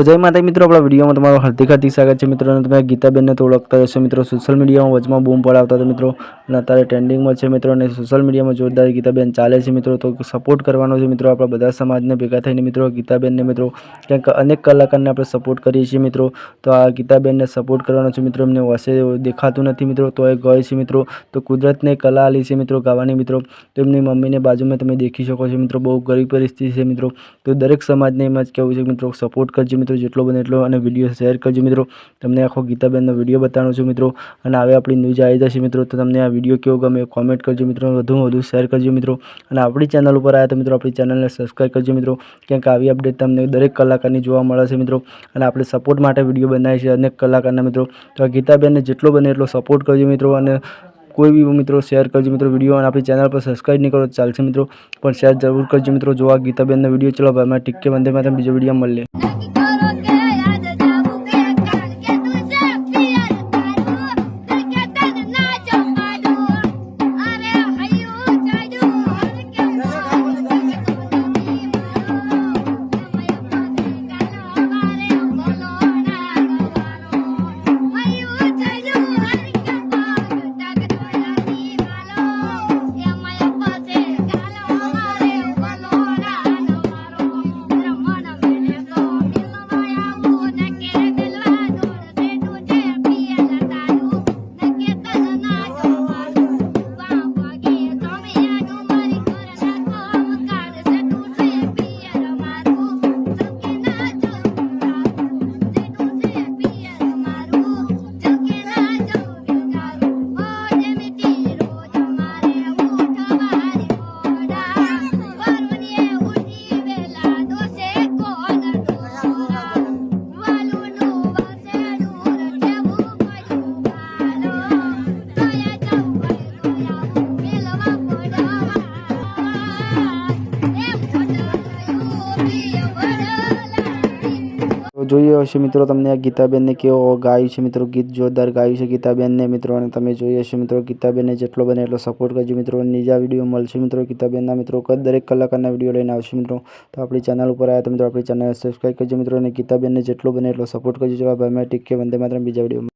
તો જય માતા મિત્રો, આપણા વિડીયોમાં તમારું હાર્દિક સ્વાગત છે મિત્રો. અને તમે ગીતાબેનને તો ઓળખતા હશો મિત્રો. સોશિયલ મીડિયામાં વચમાં બૂમ પડાવતા હતા મિત્રો, અને અત્યારે ટ્રેન્ડિંગમાં છે મિત્રો. અને સોશિયલ મીડિયામાં જોરદાર ગીતાબેન ચાલે છે મિત્રો. તો સપોર્ટ કરવાનો છે મિત્રો, આપણા બધા સમાજને ભેગા થઈને મિત્રો ગીતાબેનને મિત્રો, કારણ કે અનેક કલાકારને આપણે સપોર્ટ કરીએ છીએ મિત્રો. તો આ ગીતાબેનને સપોર્ટ કરવાનો છે મિત્રો. એમને વસે દેખાતું નથી મિત્રો, તો એ ગય છે મિત્રો. તો કુદરતને કલા આલી છે મિત્રો ગાવાની મિત્રો. તો એમની મમ્મીને બાજુમાં તમે દેખી શકો છો મિત્રો, બહુ ગરીબ પરિસ્થિતિ છે મિત્રો. તો દરેક સમાજને એમ જ કહેવું છે મિત્રો, સપોર્ટ કરજો મિત્રો જેટલો બને એટલો, અને વિડીયો શેર કરજો મિત્રો. તમને આખો ગીતાબેનનો વિડીયો બતાવવાનો છું મિત્રો. અને હવે આપણી ન્યૂઝ આવી જશે મિત્રો. તો તમને આ વિડીયો કેવો ગમે કોમેન્ટ કરજો મિત્રો, વધુમાં વધુ શેર કરજો મિત્રો. અને આપણી ચેનલ ઉપર આવ્યા તો મિત્રો આપણી ચેનલને સબસ્ક્રાઈબ કરજો મિત્રો, કારણ કે આવી અપડેટ તમને દરેક કલાકારની જોવા મળે છે મિત્રો. અને આપણે સપોર્ટ માટે વિડીયો બનાવીએ છીએ અનેક કલાકારના મિત્રો. તો આ ગીતાબેનને જેટલો બને એટલો સપોર્ટ કરજો મિત્રો. અને કોઈ બી મિત્રો શેર કરજો મિત્રો વિડીયો. અને આપણી ચેનલ પર સબસ્ક્રાઈબ નહીં કરો ચાલશે મિત્રો, પણ શેર જરૂર કરજો મિત્રો. જો આ ગીતાબેનનો વિડીયો ચલો ભાઈ, ટીક કે વંદે માતરમ બીજો વિડીયો મળીએ. જોઈએ હશે મિત્રો તમને આ ગીતાબેનને કેવો ગાયું છે મિત્રો, ગીત જોરદાર ગાયું છે ગીતાબેનને મિત્રો. અને તમે જોઈએ હશે મિત્રો, ગીતાબેનને જેટલો બને એટલો સપોર્ટ કરજો મિત્રો. નીજા વિડીયો મળશે મિત્રો ગીતાબેનના મિત્રો, દરેક કલાકારના વિડીયો લઈને આવશે મિત્રો. તો આપણી ચેનલ ઉપર આવ્યા તો મિત્રો આપણી ચેનલને સબસ્ક્રાઈબ કરજો મિત્રો. અને ગીતાબેનને જેટલો બને એટલો સપોર્ટ કરજો. ચલો ભાઈ, ટીક કે વંદે માતરમ બીજા વિડીયોમાં.